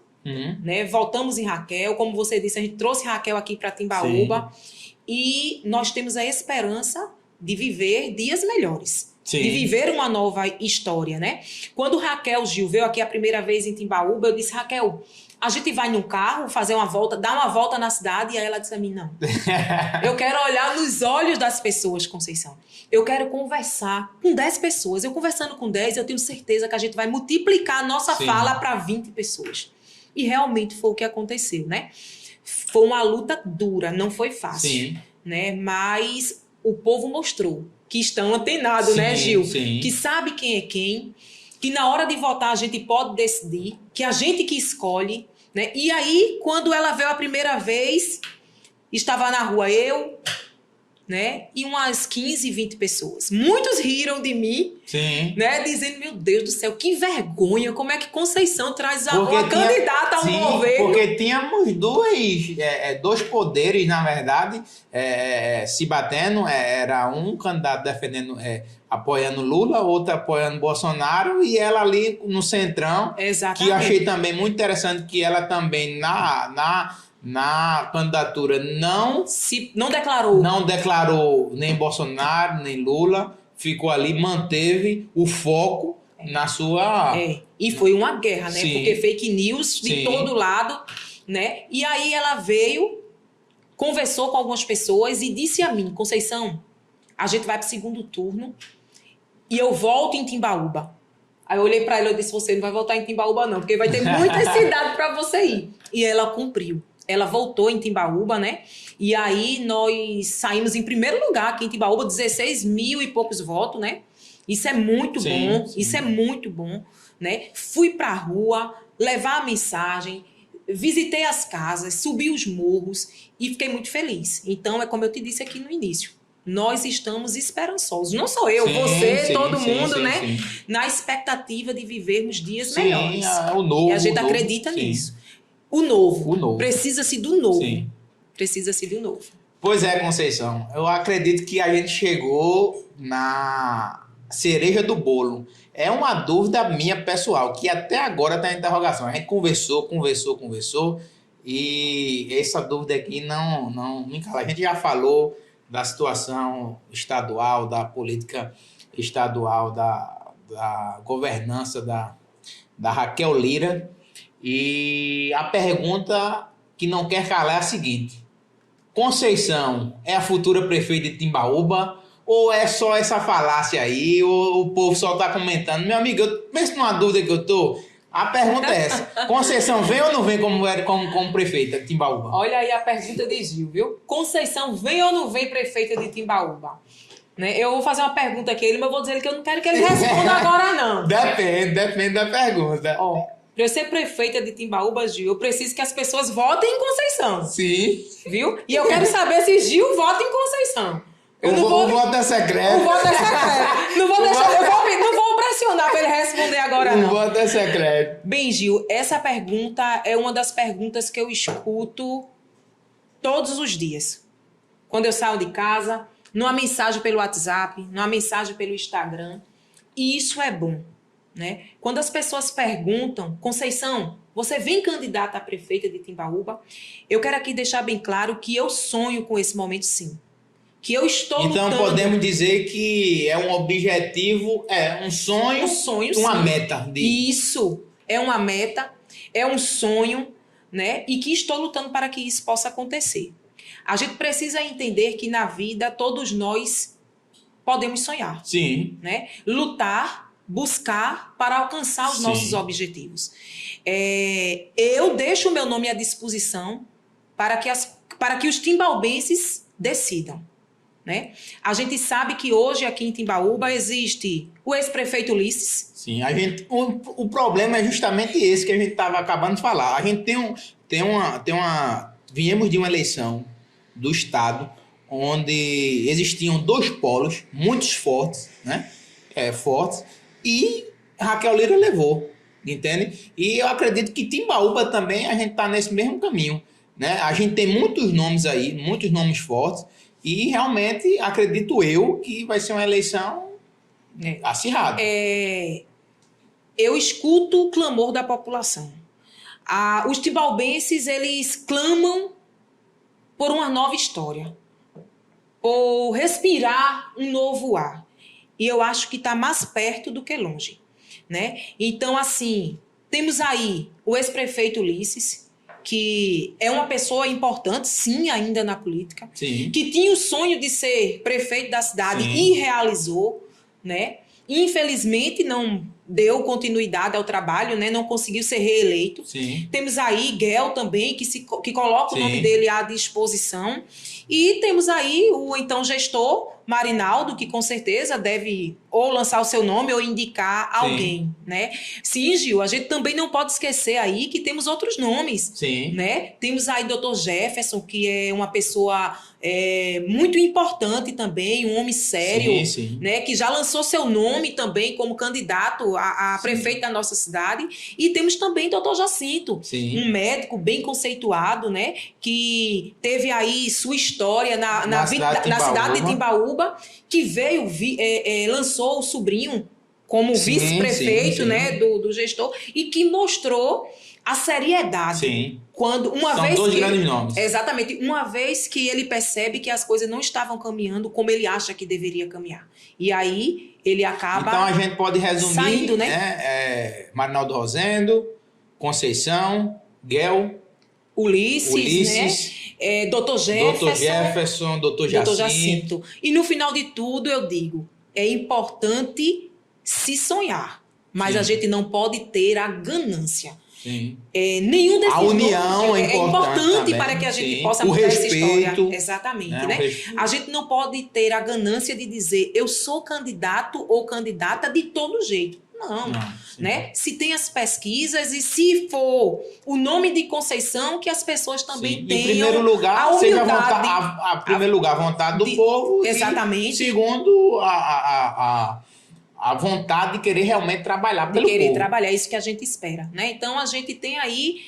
né? Voltamos em Raquel, como você disse, a gente trouxe Raquel aqui para Timbaúba. E nós temos a esperança de viver dias melhores. De viver uma nova história, né? Quando Raquel Gil veio aqui a primeira vez em Timbaúba, eu disse: Raquel, a gente vai num carro fazer uma volta, dar uma volta na cidade? E aí ela disse a mim: não. Eu quero olhar nos olhos das pessoas, Conceição. Eu quero conversar com 10 pessoas. Eu conversando com 10, eu tenho certeza que a gente vai multiplicar a nossa fala para 20 pessoas. E realmente foi o que aconteceu, né? Foi uma luta dura, não foi fácil. Né? Mas o povo mostrou que estão antenados, né, Gil? Que sabe quem é quem, que na hora de votar a gente pode decidir, que a gente que escolhe, né? E aí, quando ela veio a primeira vez, estava na rua eu, né? E umas 15, 20 pessoas. Muitos riram de mim, né? Dizendo: meu Deus do céu, que vergonha, como é que Conceição traz uma candidata ao governo? Porque tínhamos dois poderes, na verdade, se batendo. Era um candidato defendendo, apoiando Lula, outro apoiando Bolsonaro, e ela ali no centrão. Exatamente. Que eu achei também muito interessante, que ela também na candidatura não declarou nem Bolsonaro, nem Lula, ficou ali, manteve o foco na sua... E foi uma guerra, né? Sim. Porque fake news de Sim. todo lado, né? E aí ela veio, conversou com algumas pessoas e disse a mim, Conceição, a gente vai para o segundo turno e eu volto em Timbaúba. Aí eu olhei para ela e disse, você não vai voltar em Timbaúba não, porque vai ter muita cidade para você ir. E ela cumpriu. Ela voltou em Timbaúba, né? E aí nós saímos em primeiro lugar aqui em Timbaúba, 16 mil e poucos votos, né? Isso é muito bom, isso é muito bom, né? Fui pra rua, levar a mensagem, visitei as casas, subi os morros e fiquei muito feliz. Então, é como eu te disse aqui no início, nós estamos esperançosos. Não só eu, você, todo mundo, né? Sim. Na expectativa de vivermos dias melhores. O novo. E a gente acredita nisso. O novo. Precisa-se do novo. Sim. Precisa-se do novo. Pois é, Conceição. Eu acredito que a gente chegou na cereja do bolo. É uma dúvida minha pessoal, que até agora está em interrogação. A gente conversou, e essa dúvida aqui não me cala. A gente já falou da situação estadual, da política estadual, da governança da Raquel Lira. E a pergunta que não quer calar é a seguinte: Conceição é a futura prefeita de Timbaúba ou é só essa falácia aí, ou o povo só está comentando? Meu amigo, pensa numa dúvida que eu tô. A pergunta é essa: Conceição vem ou não vem como prefeita de Timbaúba? Olha aí a pergunta de Gil, viu? Conceição vem ou não vem prefeita de Timbaúba? Né? Eu vou fazer uma pergunta aqui a ele, mas eu vou dizer que eu não quero que ele responda agora, não. Depende da pergunta. Ó, para eu ser prefeita de Timbaúba, Gil, eu preciso que as pessoas votem em Conceição. Sim. Viu? E eu quero saber se Gil vota em Conceição. O voto é secreto. O voto é secreto. Não vou deixar, não vou pressionar para ele responder agora, não. O voto é secreto. Bem, Gil, essa pergunta é uma das perguntas que eu escuto todos os dias. Quando eu saio de casa, numa mensagem pelo WhatsApp, numa mensagem pelo Instagram. E isso é bom, né? Quando as pessoas perguntam, Conceição, você vem candidata a prefeita de Timbaúba? Eu quero aqui deixar bem claro que eu sonho com esse momento, sim. Que eu estou então lutando. Podemos dizer que é um objetivo, um sonho, uma sim. meta. Isso, é uma meta, é um sonho, né? E que estou lutando para que isso possa acontecer. A gente precisa entender que na vida todos nós podemos sonhar. Sim. Né? Lutar, buscar para alcançar os nossos objetivos. Eu deixo o meu nome à disposição para que os timbaubenses decidam. Né? A gente sabe que hoje aqui em Timbaúba existe o ex-prefeito Ulisses. Sim, o problema é justamente esse que a gente estava acabando de falar. A gente viemos de uma eleição do Estado onde existiam dois polos muito fortes, né? Fortes, e Raquel Lira levou, entende? E eu acredito que Timbaúba também a gente está nesse mesmo caminho, né? A gente tem muitos nomes aí, muitos nomes fortes, e realmente acredito eu que vai ser uma eleição acirrada. Eu escuto o clamor da população. Os timbaubenses, eles clamam por uma nova história, por respirar um novo ar. E eu acho que está mais perto do que longe, né? Então, assim, temos aí o ex-prefeito Ulisses, que é uma pessoa importante, sim, ainda na política, Sim. que tinha o sonho de ser prefeito da cidade, sim, e realizou, né? Infelizmente, não deu continuidade ao trabalho, né? Não conseguiu ser reeleito. Sim. Temos aí Guel também, que coloca, sim, o nome dele à disposição. E temos aí o então gestor Marinaldo, que com certeza deve ou lançar o seu nome ou indicar alguém, sim, né? Sim, Gil, a gente também não pode esquecer aí que temos outros nomes, sim, né? Temos aí Dr. Jefferson, que é uma pessoa muito importante também, um homem sério, sim, sim, né? Que já lançou seu nome também como candidato a prefeito da nossa cidade. E temos também Dr. Jacinto, sim, um médico bem conceituado, né? Que teve aí sua história na cidade de Timbaúba, que veio, lançou o sobrinho como vice-prefeito, né, do gestor, e que mostrou a seriedade. Sim. Quando uma São vez dois que grandes nomes. exatamente, uma vez que ele percebe que as coisas não estavam caminhando como ele acha que deveria caminhar. E aí ele acaba Então a gente pode resumir, saindo, né? Marinaldo Rosendo, Conceição, Guel, Ulisses. Né? Dr. Jefferson, Dr. Jacinto. E no final de tudo eu digo, é importante se sonhar, mas Sim. a gente não pode ter a ganância. Sim. Nenhum desses a união é importante também, para que a gente sim. possa O mudar essa respeito, história. Exatamente, né? A gente não pode ter a ganância de dizer eu sou candidato ou candidata de todo jeito. Não, né? Se tem as pesquisas e se for o nome de Conceição, que as pessoas também tenham em primeiro lugar, a humildade. Primeiro lugar, a vontade do povo. Exatamente. E segundo, a vontade de querer realmente trabalhar pelo povo. De querer trabalhar, é isso que a gente espera, né? Então, a gente tem aí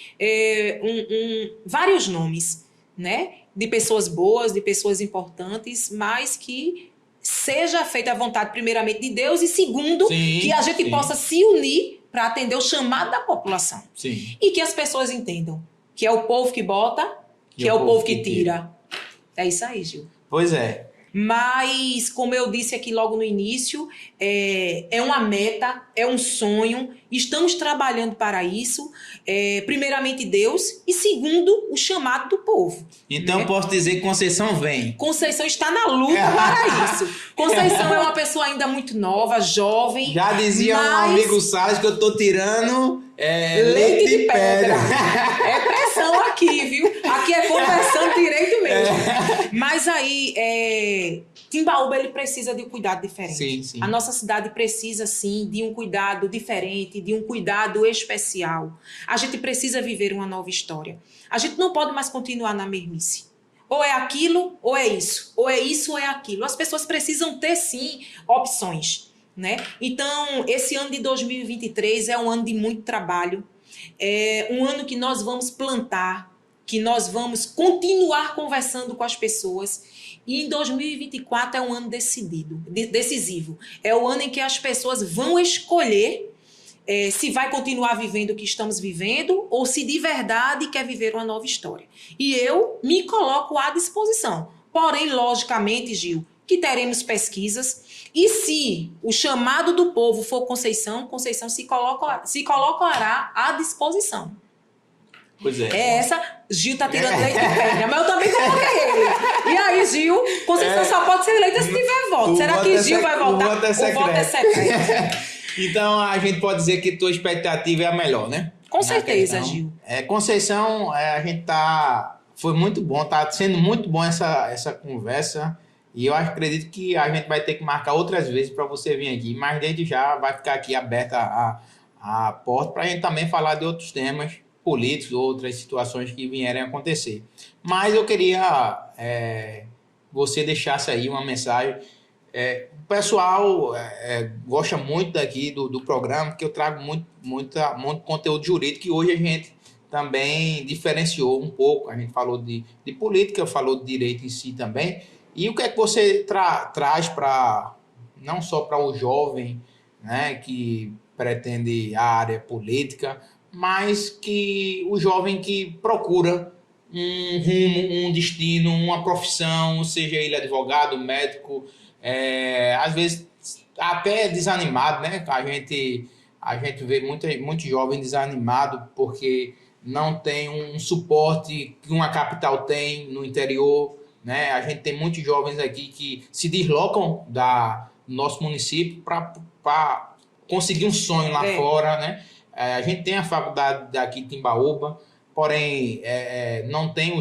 vários nomes, né? De pessoas boas, de pessoas importantes, mas que seja feita a vontade, primeiramente, de Deus e segundo, que a gente possa se unir para atender o chamado da população. Sim. E que as pessoas entendam que é o povo que bota, que é o povo que tira. É isso aí, Gil. Pois é. Mas, como eu disse aqui logo no início, é uma meta, é um sonho, estamos trabalhando para isso, primeiramente Deus e segundo o chamado do povo. Então, né? Posso dizer que Conceição vem. Conceição está na luta para isso. Conceição é uma pessoa ainda muito nova, jovem. Já dizia um amigo Salles que eu tô tirando leite de pedra. É pressão aqui, viu? Aqui é conversando direito mesmo. Mas aí, Timbaúba, ele precisa de um cuidado diferente. Sim. A nossa cidade precisa, sim, de um cuidado diferente, de um cuidado especial. A gente precisa viver uma nova história. A gente não pode mais continuar na mesmice. Ou é aquilo, ou é isso. Ou é isso, ou é aquilo. As pessoas precisam ter, sim, opções. Né? Então, esse ano de 2023 é um ano de muito trabalho. É um ano que nós vamos plantar, que nós vamos continuar conversando com as pessoas. E em 2024 é um ano decisivo. É o ano em que as pessoas vão escolher se vai continuar vivendo o que estamos vivendo ou se de verdade quer viver uma nova história. E eu me coloco à disposição. Porém, logicamente, Gil, que teremos pesquisas e se o chamado do povo for Conceição, Conceição se colocará à disposição. Pois é. Gil tá tirando leite de pedra, mas eu também coloquei ele. E aí, Gil, Conceição só pode ser eleita se tiver voto. Será que Gil vai votar? O voto é secreto. Então, a gente pode dizer que tua expectativa é a melhor, né? Com certeza, Gil. Conceição, a gente foi muito bom, tá sendo muito bom essa conversa. E eu acredito que a gente vai ter que marcar outras vezes para você vir aqui. Mas desde já vai ficar aqui aberta a porta para a gente também falar de outros temas políticos, outras situações que vierem a acontecer. Mas eu queria você deixasse aí uma mensagem. O pessoal gosta muito daqui do programa, porque eu trago muito conteúdo jurídico que hoje a gente também diferenciou um pouco. A gente falou de política, falou de direito em si também. E o que é que você traz para, não só para o jovem, né, que pretende a área política, mas que o jovem que procura um rumo, um destino, uma profissão, seja ele advogado, médico, às vezes até desanimado, né? A gente vê muito jovem desanimado porque não tem um suporte que uma capital tem no interior, né? A gente tem muitos jovens aqui que se deslocam do nosso município para conseguir um sonho lá fora, né? A gente tem a faculdade daqui de Timbaúba, porém não tem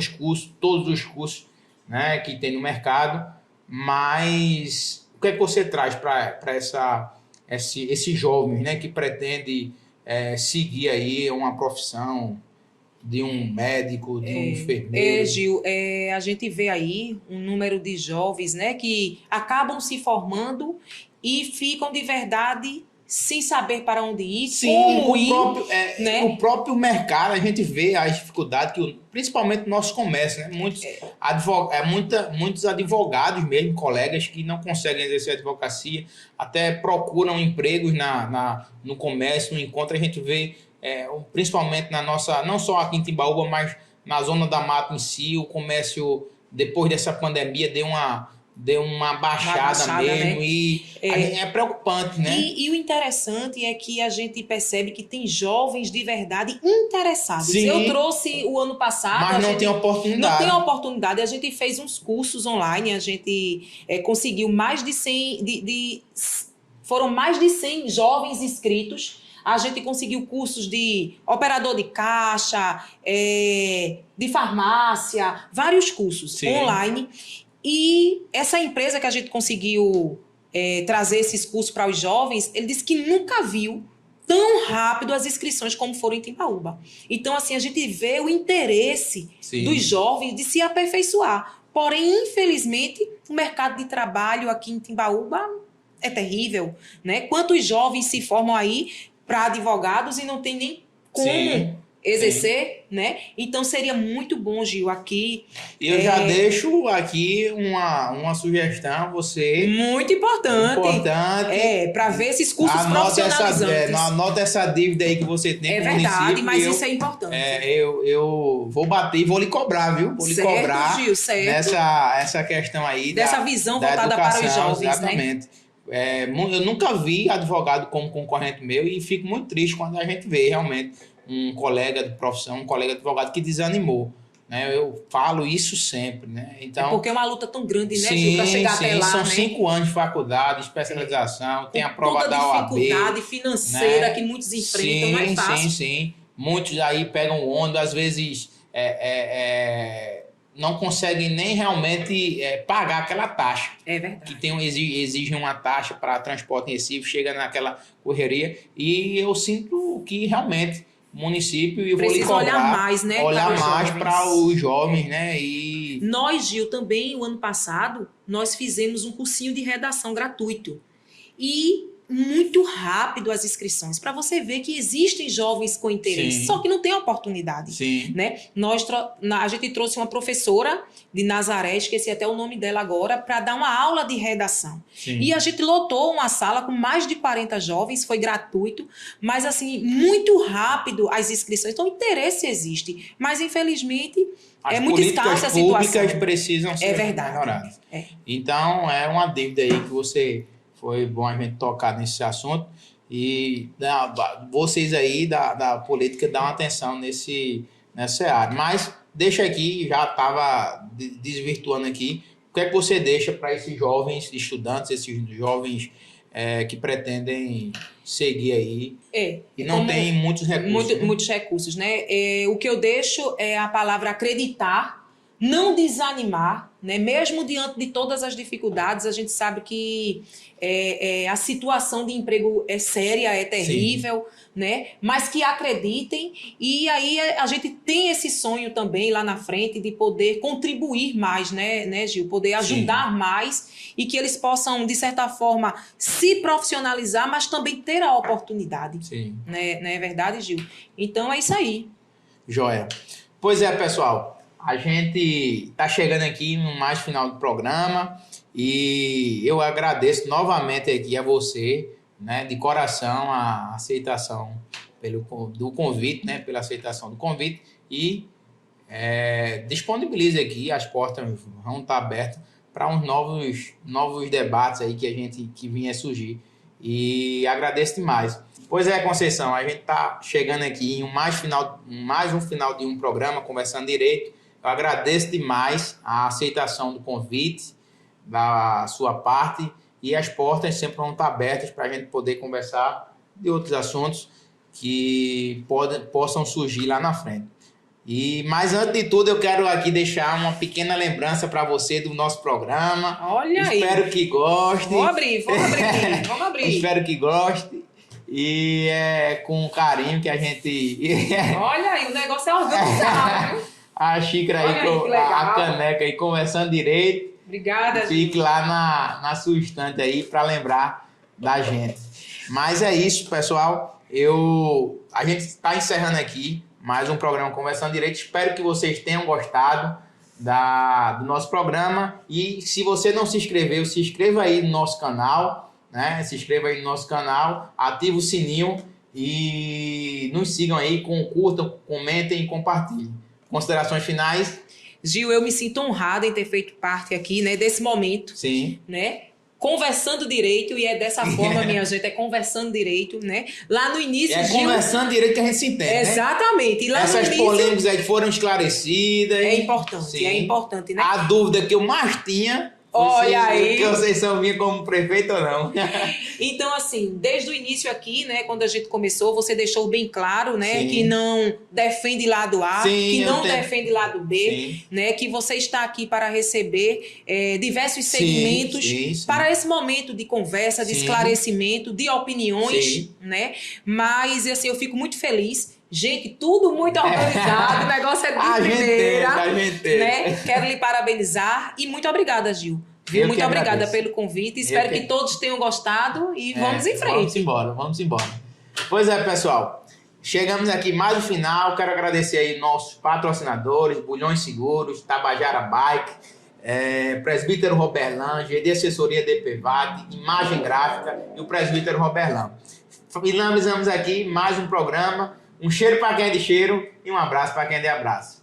todos os cursos, né, que tem no mercado. Mas o que é que você traz para esses jovens, né, que pretende seguir aí uma profissão de um médico, de um enfermeiro? Gil, a gente vê aí um número de jovens, né, que acabam se formando e ficam de verdade sem saber para onde ir, como ir. O próprio mercado, a gente vê as dificuldades, principalmente no nosso comércio, né? Muitos advogados mesmo, colegas que não conseguem exercer a advocacia, até procuram empregos no comércio, no encontro, a gente vê principalmente na nossa, não só aqui em Timbaúba, mas na zona da mata em si, o comércio, depois dessa pandemia, deu uma baixada mesmo, né? e é preocupante, né? E o interessante é que a gente percebe que tem jovens de verdade interessados. Sim. Eu trouxe o ano passado... Mas não tem oportunidade. Não tem oportunidade. A gente fez uns cursos online, a gente conseguiu mais de 100... foram mais de 100 jovens inscritos. A gente conseguiu cursos de operador de caixa, de farmácia, vários cursos online. E essa empresa que a gente conseguiu trazer esses cursos para os jovens, ele disse que nunca viu tão rápido as inscrições como foram em Timbaúba. Então, assim, a gente vê o interesse dos jovens de se aperfeiçoar. Porém, infelizmente, o mercado de trabalho aqui em Timbaúba é terrível, né? Quantos jovens se formam aí para advogados e não tem nem como exercer, né? Então seria muito bom, Gil, aqui... Eu já deixo aqui uma sugestão, você... Muito importante. Para ver esses cursos profissionalizantes. Anota essa dívida aí que você tem com o município. É verdade, mas isso é importante. Eu vou bater e vou lhe cobrar, viu? Vou lhe cobrar, Gil, certo. Essa questão aí dessa visão voltada educação, para os jovens, exatamente. Né? Eu nunca vi advogado como concorrente meu e fico muito triste quando a gente vê realmente um colega de profissão, um colega advogado que desanimou, né? Eu falo isso sempre, né? Então, porque é uma luta tão grande, né, Gil, para chegar até lá, são 5 anos de faculdade, especialização, tem a prova da OAB. Toda a dificuldade financeira, né, que muitos enfrentam, não é fácil. Sim. Muitos aí pegam onda, às vezes não conseguem nem realmente pagar aquela taxa. É verdade. Que exigem uma taxa para transporte em Recife, chega naquela correria, e eu sinto que realmente o município, e vou lhe cobrar, olhar mais, né, para os jovens, né? E nós, Gil, também o ano passado nós fizemos um cursinho de redação gratuito e muito rápido as inscrições, para você ver que existem jovens com interesse, só que não tem oportunidade. Né? A gente trouxe uma professora de Nazaré, esqueci até o nome dela agora, para dar uma aula de redação. E a gente lotou uma sala com mais de 40 jovens, foi gratuito, mas assim, muito rápido as inscrições. Então, o interesse existe, mas infelizmente as muito escassa a situação. As políticas precisam ser melhoradas. Então, é uma dívida aí que você... Foi bom a gente tocar nesse assunto, e vocês aí da política dão atenção nessa área. Mas deixa aqui, já estava desvirtuando aqui, o que é que você deixa para esses jovens estudantes, esses jovens que pretendem seguir aí e não tem muitos recursos? Muitos recursos, né? O que eu deixo é a palavra acreditar, não desanimar, né? Mesmo diante de todas as dificuldades, a gente sabe que a situação de emprego é séria, é terrível, né? Mas que acreditem, e aí a gente tem esse sonho também lá na frente de poder contribuir mais, né, Gil? Poder ajudar mais, e que eles possam, de certa forma, se profissionalizar, mas também ter a oportunidade. Né? Não é verdade, Gil? Então é isso aí. Joia. Pois é, pessoal. A gente está chegando aqui no mais final do programa e eu agradeço novamente aqui a você, né, de coração, a aceitação do convite, né, pela aceitação do convite, e disponibilize aqui, as portas vão estar abertas para uns novos debates aí que vinha a surgir, e agradeço demais. Pois é, Conceição, a gente está chegando aqui em mais um final de um programa, Conversando Direito. Eu agradeço demais a aceitação do convite da sua parte, e as portas sempre vão estar abertas para a gente poder conversar de outros assuntos que possam surgir lá na frente. Mas antes de tudo, eu quero aqui deixar uma pequena lembrança para você do nosso programa. Olha aí. Espero que goste. Vamos abrir. Espero que goste. E é com carinho que a gente... Olha aí, o negócio é organizado, viu? A xícara aí, a caneca aí, Conversando Direito. Obrigada, Fique lá na sua estante aí para lembrar da gente. Mas é isso, pessoal. A gente está encerrando aqui mais um programa Conversando Direito. Espero que vocês tenham gostado do nosso programa. E se você não se inscreveu, se inscreva aí no nosso canal, né? Se inscreva aí no nosso canal, ative o sininho E nos sigam aí, curtam, comentem e compartilhem. Considerações finais? Gil, eu me sinto honrada em ter feito parte aqui, né, desse momento. Sim. Né? Conversando direito, e é dessa forma, minha gente, é conversando direito, né? Lá no início, É Gil... conversando direito que a gente se entende, Exatamente. né? E lá essas no início... polêmicas aí foram esclarecidas. É importante, né? A dúvida que eu mais tinha... Olha aí. Que vocês são minha como prefeito ou não. Então, assim, desde o início aqui, né, quando a gente começou, você deixou bem claro, né, Sim. que não defende lado A, Sim, que não defende lado B, Sim. né, que você está aqui para receber diversos segmentos Sim. para esse momento de conversa, de esclarecimento, de opiniões, né? Mas, assim, eu fico muito feliz. Gente, tudo muito organizado, o negócio é de primeira, né? Quero lhe parabenizar e muito obrigada, Gil. Muito obrigada pelo convite. Espero que todos tenham gostado e vamos em frente. Vamos embora. Pois é, pessoal. Chegamos aqui mais no final. Quero agradecer aí nossos patrocinadores, Bulhões Seguros, Tabajara Bike, Presbítero Roberlan, GD Assessoria DPVAT, Imagem Gráfica e o Presbítero Roberlan. Finalizamos aqui mais um programa. Um cheiro para quem é de cheiro e um abraço para quem é de abraço.